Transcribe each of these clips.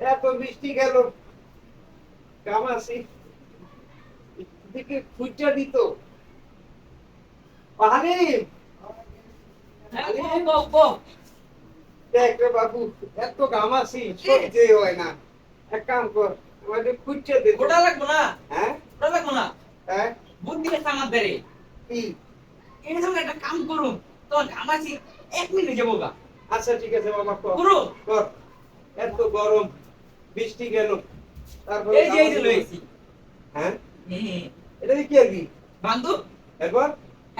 এত বৃষ্টি গেল, গামাসি দিকে খুঁজা দিত। পাহাড়ি দেখ রে বাবু, এত গামাসি সহ্য হয় না। এক কাম কর, আমাদের খুঁজা দে। ওটা লাগবো না। হ্যাঁ ওটা লাগবো না। হ্যাঁ বুদ্ধি আছে আমার ধারে। কি? এর সঙ্গে একটা কাম করুন, তো ঘামাছি 1 মিনিটে যাবো গা। আচ্ছা ঠিক আছে বাবা, কর করু। কর। এত গরম, বৃষ্টি গেল, তারপরে এই যে গামাসি করো। লইছি। হ্যাঁ হ্যাঁ। এটা কি আর কি? বান্ধু, এরপর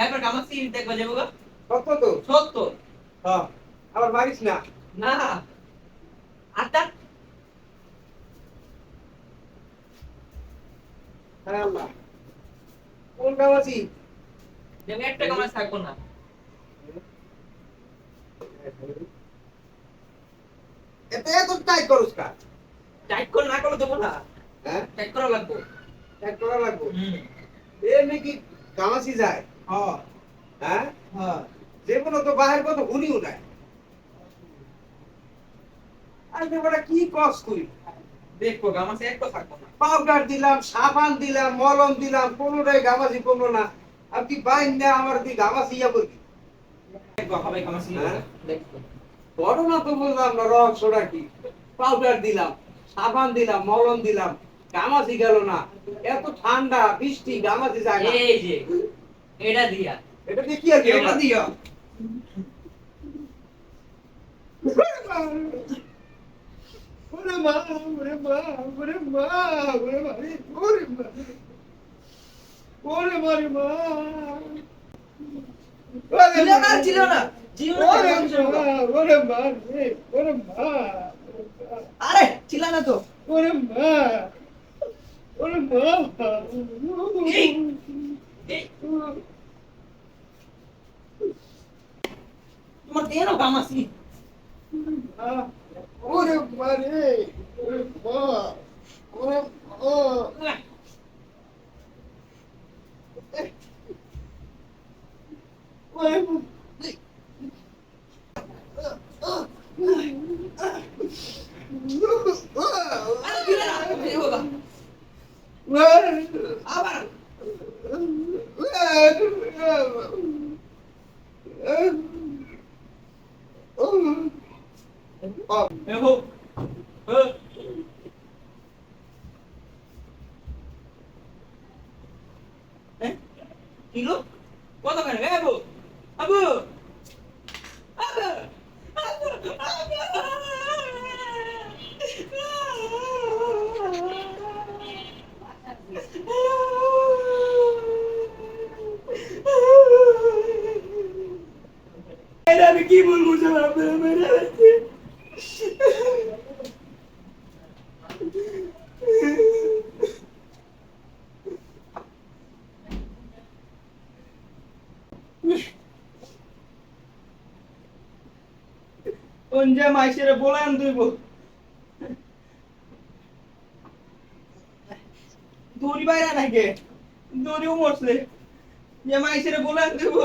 এবার ঘামাছি দেখবা যাবো গা। কত তো? সত্য। হ্যাঁ, আবার মারিস না। না। আটা। হ্যাঁ আল্লাহ, কোন গামাসি? যেন একটা ঘামাছি থাকবো না। এত এত টাইট করস কা? টাইট করে না করলে দেবো না। হ্যাঁ টাইট করা লাগবো। টাইট করা লাগবে। হুম। এর নাকি গামাসি যায়? হ্যাঁ। হ্যাঁ, হ্যাঁ। যে কোনো তো বাহির কত হুনি উঠায়। আর তোমরা কি কস করি? দেখবো ঘামাছি একটা থাকবো না। পাউডার দিলাম, সাবান দিলাম, মলম দিলাম, কোনোটাই গামাসি করলো না। আর তুই বাইন না আমার তুই গামাসি ইয়া করবি? দেখবো হবে ঘামাছি। হ্যাঁ? দেখবো। বড় না তো বললাম না, রহস্যটা কি? পাউডার দিলাম, সাবান দিলাম, মলম দিলাম, গামাসি গেল না। এত ঠান্ডা বৃষ্টি, গামাসি যায় না। এই যে এটা দিয়া। এটা দিয়ে কি আর কি? এটা দিয়া। ওরে মা, ওরে মা, ওরে মা, ওরে মা, ওরে মা, ওরে মা রে মা, ছিল না, ছিল না। ছিল না, ওরে ছিল না। মা, ওরে মা রে, ওরে মা, আরে ছিল না তো। ওরে মা, ওরে মা, এই, এই, তোমার দেনো ঘামাছি। ওরে মা রে, ওরে মা, ওরে মা, ওরে মা। আরে দিলে না, দেবো গা। আবার দেখো। কিলো কত করে আবু? আবু, আবু, আবু, আমি কি বলবো সব আপনারা মেরে ফেলছে। কোন যে মাইসেরে বলেন তুইব দড়ি বাইরে নাকি দড়িও মরছে যে মাইসেরে বলেন তুইব